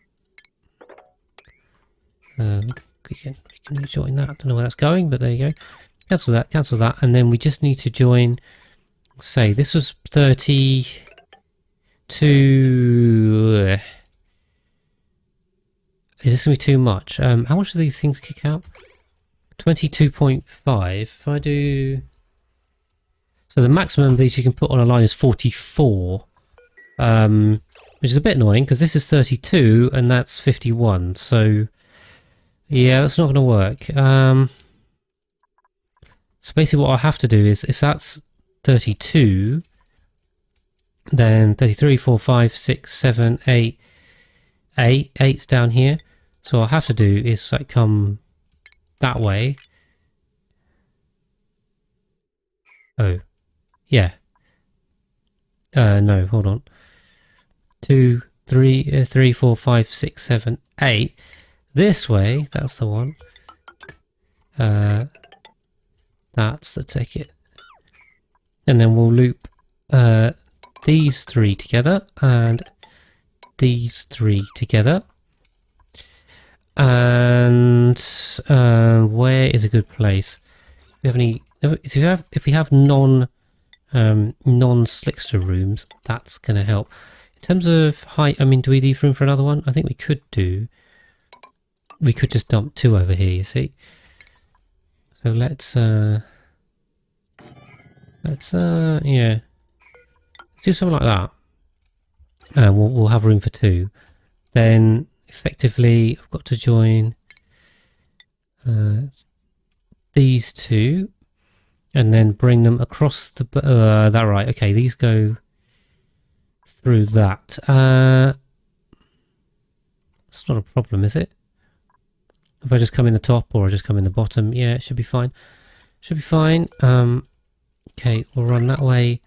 We can join that. I don't know where that's going, but there you go. Cancel that, and then we just need to join. Say this was 32. Is this going to be too much? How much do these things kick out? 22.5. If I do... So the maximum of these you can put on a line is 44. Which is a bit annoying because this is 32 and that's 51. So yeah, that's not going to work. So basically what I'll have to do is, if that's 32, then 33, 4, 5, 6, 7, 8, 8. 8's down here. So what I'll have to do is like come that way. Oh, yeah. No, hold on. 2, 3, 3, 4, 5, 6, 7, 8. This way, that's the one. That's the ticket. And then we'll loop these 3 together and these 3 together. And where is a good place? Do we have any? If we have non-slickster rooms, that's going to help. In terms of height, I mean, do we leave room for another one? I think we could do. We could just dump 2 over here, you see. So let's yeah, let's do something like that. We'll have room for 2. Then effectively, I've got to join these 2, and then bring them across the. That right? Okay, these go through that. It's not a problem, is it? If I just come in the top or I just come in the bottom, yeah, it should be fine. Should be fine. Okay, we'll run that way,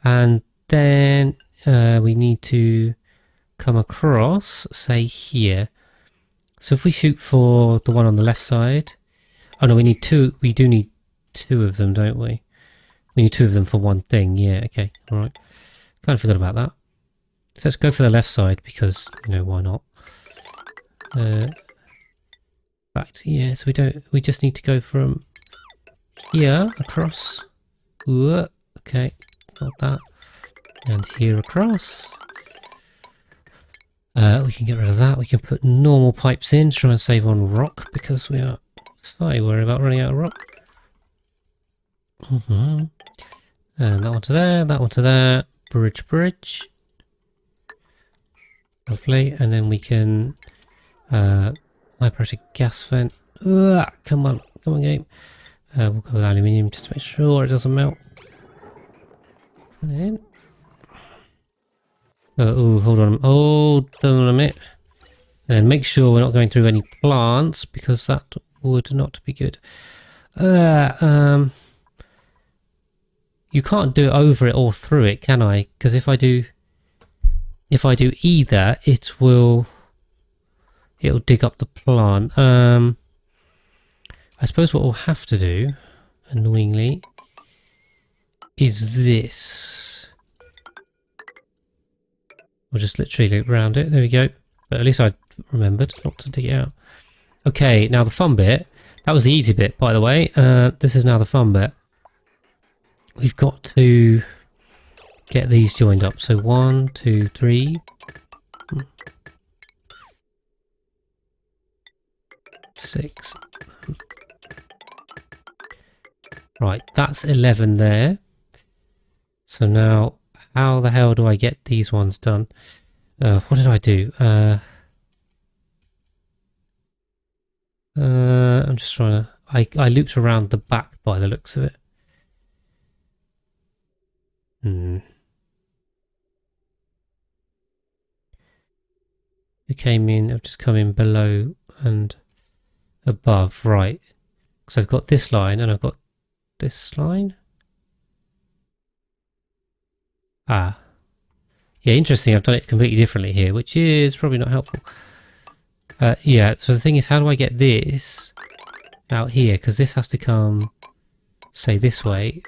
and then we need to come across, say here. So if we shoot for the one on the left side, oh no, we need 2. We do need 2 of them, don't we? We need 2 of them for one thing. Yeah, okay, all right. Kind of forgot about that. So let's go for the left side because, you know, why not? Fact, yeah, so we just need to go from here across. Ooh, okay, got that. And here across. We can get rid of that. We can put normal pipes in to try and save on rock because we are slightly worried about running out of rock. And that one to there, that one to there. Bridge. Lovely. And then we can high pressure gas vent. Come on game. We'll go with aluminium just to make sure it doesn't melt. Put it in. Oh, hold on a minute. And then make sure we're not going through any plants because that would not be good. You can't do it over it or through it, can I? Because if I do either, it'll dig up the plant. I suppose what we'll have to do, annoyingly, is this. We'll just literally loop around it. There we go. But at least I remembered not to dig it out. Okay, now the fun bit. That was the easy bit, by the way. This is now the fun bit. We've got to get these joined up. So 1, 2, 3. 6. Right, that's 11 there. So now, how the hell do I get these ones done? What did I do? I'm just trying to... I looped around the back by the looks of it. It came in, I've just come in below and above, right. So I've got this line and I've got this line. Yeah, interesting. I've done it completely differently here, which is probably not helpful. Yeah, so the thing is, how do I get this out here? Because this has to come, say, this way.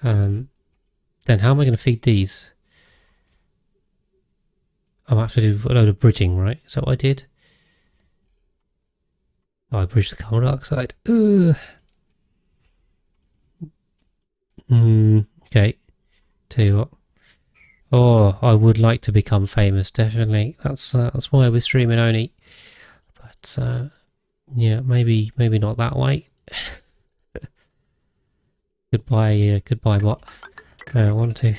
Then how am I going to feed these? I might have to do a load of bridging, right? Is that what I did? Oh, I bridged the carbon dioxide. Okay. Tell you what. Oh, I would like to become famous, definitely. That's why we're streaming only. But yeah, maybe not that way. Goodbye bot. 1, 2.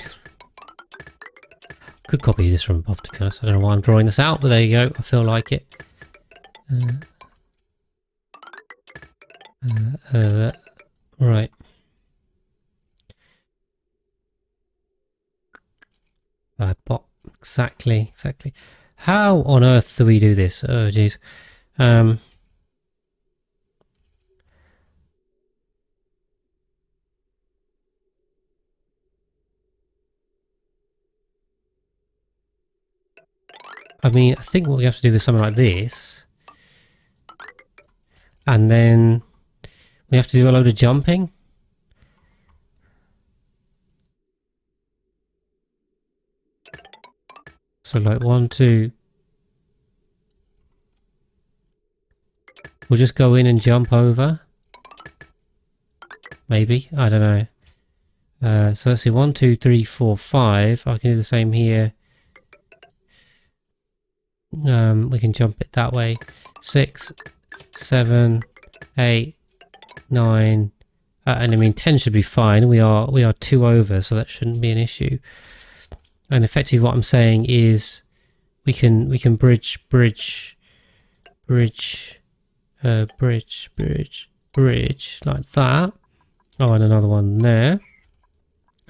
Could copy this from above, to be honest. I don't know why I'm drawing this out, but there you go. I feel like it. Right. Bad bot. Exactly. How on earth do we do this? Oh, jeez. I mean, I think what we have to do is something like this. And then we have to do a load of jumping. So like 1, 2. We'll just go in and jump over. Maybe. I don't know. So let's see. 1, 2, 3, 4, 5. I can do the same here. We can jump it that way. 6, 7, 8, 9. And I mean 10 should be fine. We are 2 over, so that shouldn't be an issue. And effectively what I'm saying is we can bridge like that. Oh, and another one there.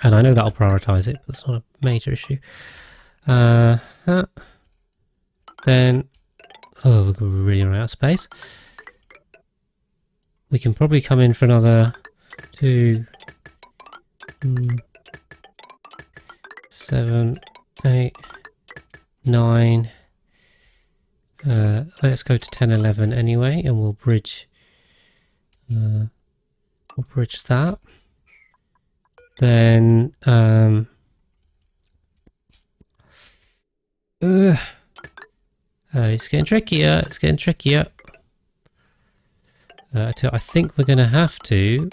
And I know that'll prioritize it, but it's not a major issue. Then, oh, we're really running out of space. We can probably come in for another 2, 7, 8, 9. Let's go to 10, 11 anyway, and we'll bridge. We'll bridge that. Then, it's getting trickier. I think we're going to have to.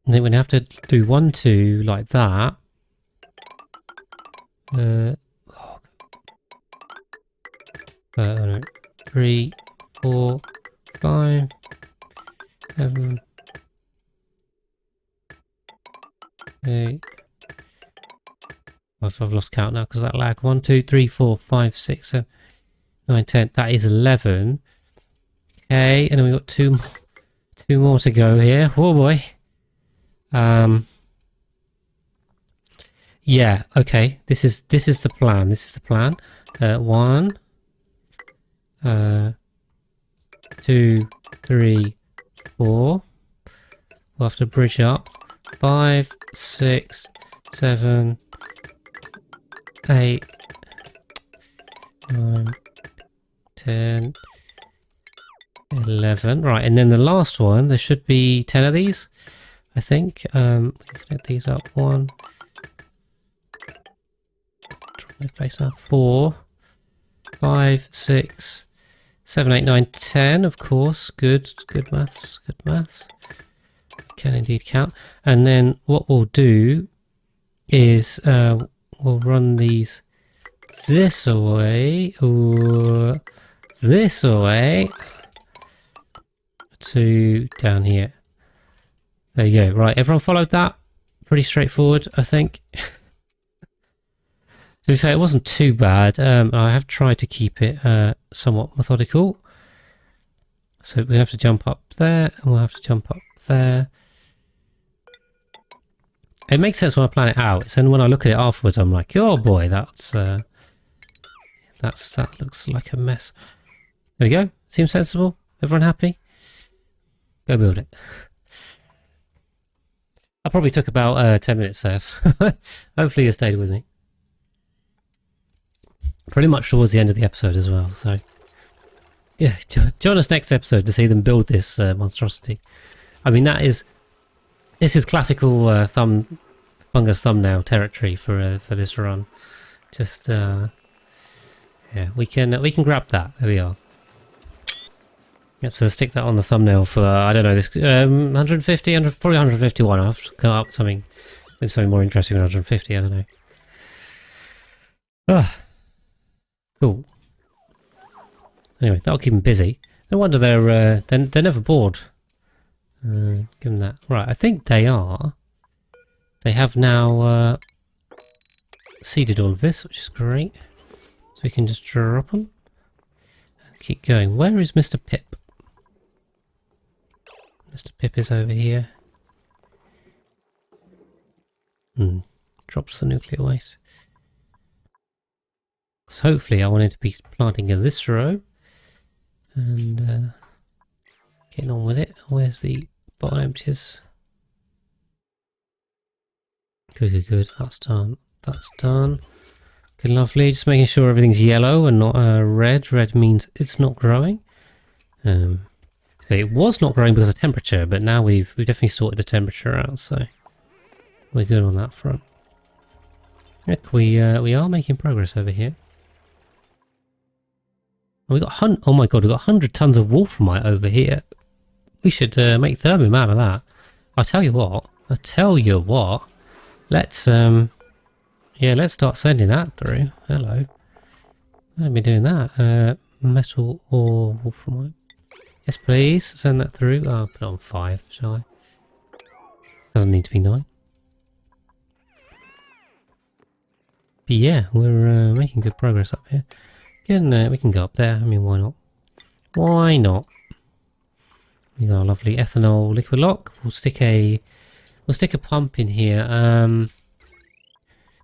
I think we're going to have to do 1, 2 like that. 3, 4, 5, 7, 8. I've lost count now because of that lag. 1, 2, 3, 4, 5, 6, 7, 9, 10. That is 11. Okay, and then we've got two more to go here. Oh boy. Yeah, okay. This is the plan. 1, 2, 3, 4. We'll have to bridge up. 5, 6, 7, 8, 9, 10, 11. Right, and then the last one, there should be 10 of these, I think. We can connect these up. 1. Try to place now. 4, 5, 6, 7, 8, 9, 10, of course. Good maths. I can indeed count. And then what we'll do is we'll run these this away or this away to down here. There you go. Right, everyone followed that? Pretty straightforward, I think. To be fair, it wasn't too bad. I have tried to keep it somewhat methodical. So we're going to have to jump up there, and we'll have to jump up there. It makes sense when I plan it out. And when I look at it afterwards, I'm like, oh boy, that looks like a mess. There we go. Seems sensible. Everyone happy? Go build it. I probably took about 10 minutes there. So hopefully you stayed with me. Pretty much towards the end of the episode as well. So yeah, join us next episode to see them build this monstrosity. I mean, this is classical fungus thumbnail territory for this run. Just yeah, we can grab that. There we are. Let's stick that on the thumbnail for I don't know, this 150, probably 151. I'll have to come up with something Maybe something more interesting than 150, I don't know. Ah, cool. Anyway, that'll keep them busy. No wonder they're never bored. Give them that. Right, I think they are. They have now seeded all of this, which is great. So we can just drop them. And keep going. Where is Mr. Pip? Mr. Pip is over here. Drops the nuclear waste. So hopefully I wanted to be planting in this row. And getting on with it. Where's the bottom empties? Good, good. That's done. That's done. Good, lovely. Just making sure everything's yellow and not red. Red means it's not growing. So it was not growing because of temperature, but now we've definitely sorted the temperature out, so we're good on that front. Look, we are making progress over here. We got oh my god, we got 100 tons of wolframite over here. We should make thermium out of that. I'll tell you what. Let's yeah, let's start sending that through. Hello. I'm gonna be doing that. Metal or wolframite. Yes, please. Send that through. I'll put it on 5, shall I? Doesn't need to be 9. But yeah, we're making good progress up here. We can go up there. I mean, why not? Why not? We got a lovely ethanol liquid lock. We'll stick a pump in here. In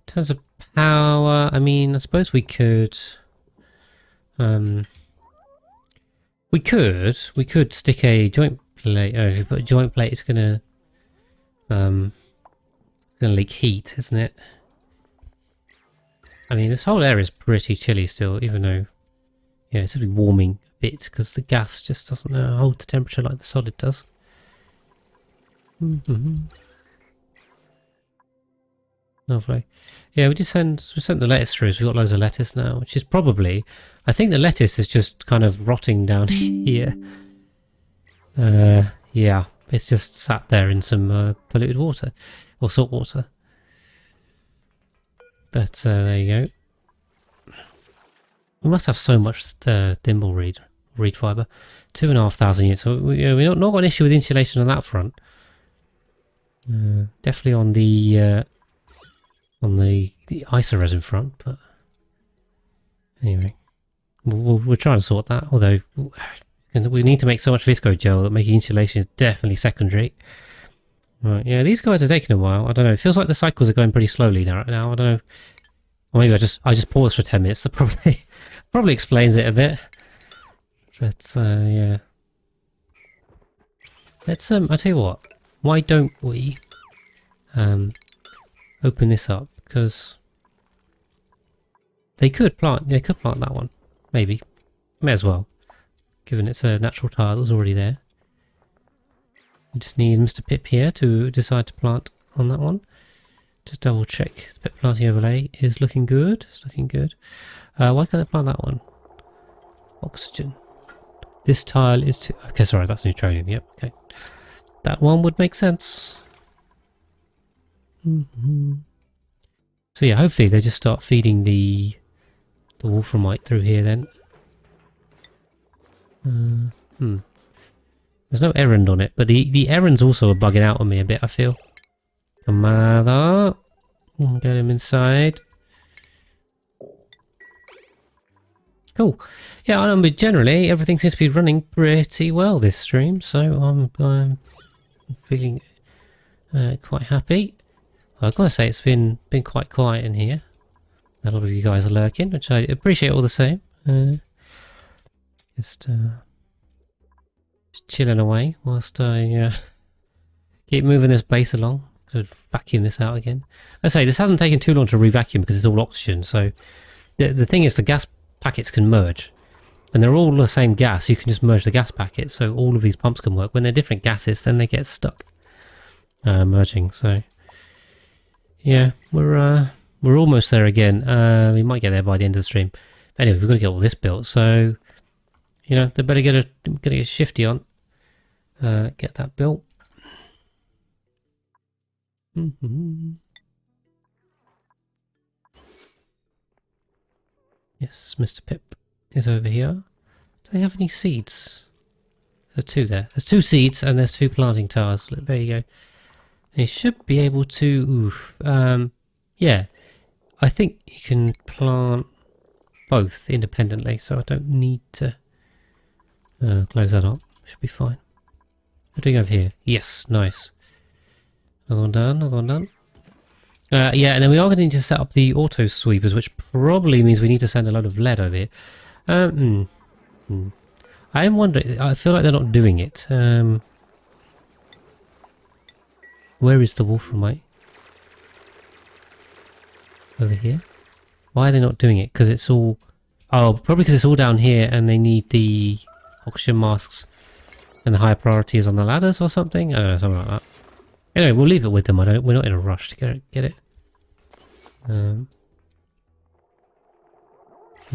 terms of power, I mean, I suppose we could. We could stick a joint plate. If you put a joint plate, it's gonna leak heat, isn't it? I mean, this whole area is pretty chilly still, even though, yeah, it's only warming a bit because the gas just doesn't hold the temperature like the solid does. Lovely. Yeah, we sent the lettuce through, so we've got loads of lettuce now, which is probably, I think the lettuce is just kind of rotting down here. Yeah, it's just sat there in some polluted water, or salt water. But there you go. We must have so much thimble reed fibre. 2,500 units. So we're not got an issue with insulation on that front. Definitely on the isoresin front, but anyway, we're trying to sort that. Although we need to make so much visco gel that making insulation is definitely secondary. Right, yeah, these guys are taking a while. I don't know. It feels like the cycles are going pretty slowly now. I don't know. Or maybe I just paused for 10 minutes. That probably explains it a bit. But yeah. Let's I tell you what. Why don't we open this up? Because they could plant that one. Maybe. May as well. Given it's a natural tile that was already there. We just need Mr. Pip here to decide to plant on that one. Just double check. The Pip planting overlay is looking good. It's looking good. Why can't I plant that one? Oxygen. This tile is too... Okay, sorry, that's neutronium. Yep, okay. That one would make sense. So yeah, hopefully they just start feeding the wolframite through here then. There's no errand on it, but the errands also are bugging out on me a bit, I feel. Come on, get him inside. Cool. Yeah, I mean, generally everything seems to be running pretty well this stream, so I'm feeling quite happy. I've got to say it's been quite quiet in here. A lot of you guys are lurking, which I appreciate all the same. Just chilling away whilst I keep moving this base along. Could vacuum this out again. I say this hasn't taken too long to re-vacuum because it's all oxygen. So the thing is, the gas packets can merge, and they're all the same gas. You can just merge the gas packets, so all of these pumps can work. When they're different gases, then they get stuck merging. So yeah, we're almost there again. We might get there by the end of the stream. Anyway, we've got to get all this built. So you know, they better get a shifty on. Get that built. Yes, Mr. Pip is over here. Do they have any seeds? There's 2 there. There's 2 seeds and there's 2 planting towers. Look, there you go. And you should be able to... Oof. Yeah. I think you can plant both independently, so I don't need to close that up. Should be fine. What are we doing over here? Yes, nice. Another one done, another one done. Yeah, and then we are going to need to set up the auto sweepers, which probably means we need to send a load of lead over here. I am wondering, I feel like they're not doing it. Where is the wolframite? Over here? Why are they not doing it? Because it's all... Oh, probably because it's all down here and they need the oxygen masks and the higher priority is on the ladders or something? I don't know, something like that. Anyway, we'll leave it with them. We're not in a rush to get it. Good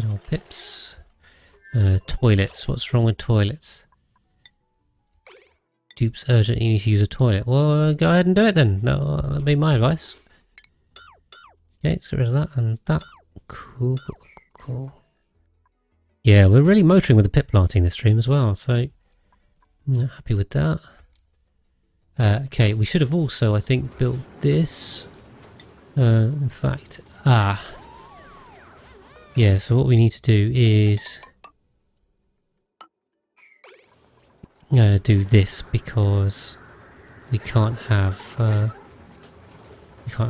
old Pips. Toilets. What's wrong with toilets? Dupes urgently need to use a toilet. Well, go ahead and do it then. No, that'd be my advice. Okay, let's get rid of that and that. Cool, cool. Yeah, we're really motoring with the pip planting this stream as well, so I'm happy with that. Okay, we should have also, I think, built this. In fact, yeah, so what we need to do is do this because we can't have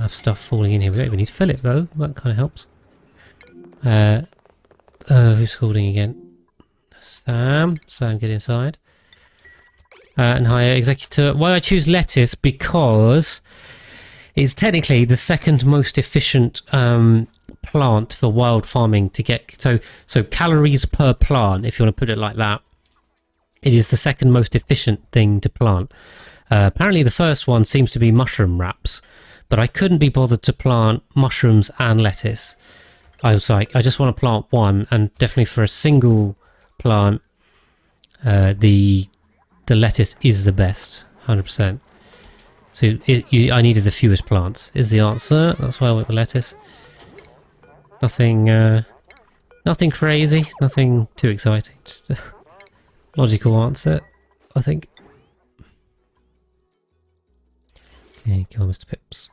stuff falling in here. We don't even need to fill it though. That kind of helps. Who's holding again? Sam, get inside. And hire executor. Why I choose lettuce? Because it's technically the second most efficient plant for wild farming to get. So calories per plant, if you want to put it like that, it is the second most efficient thing to plant. Apparently the first one seems to be mushroom wraps, but I couldn't be bothered to plant mushrooms and lettuce. I was like, I just want to plant one, and definitely for a single plant, the lettuce is the best, 100%. So I needed the fewest plants, is the answer. That's why I went with lettuce. Nothing crazy, nothing too exciting. Just a logical answer, I think. Okay, go on, Mr. Pips.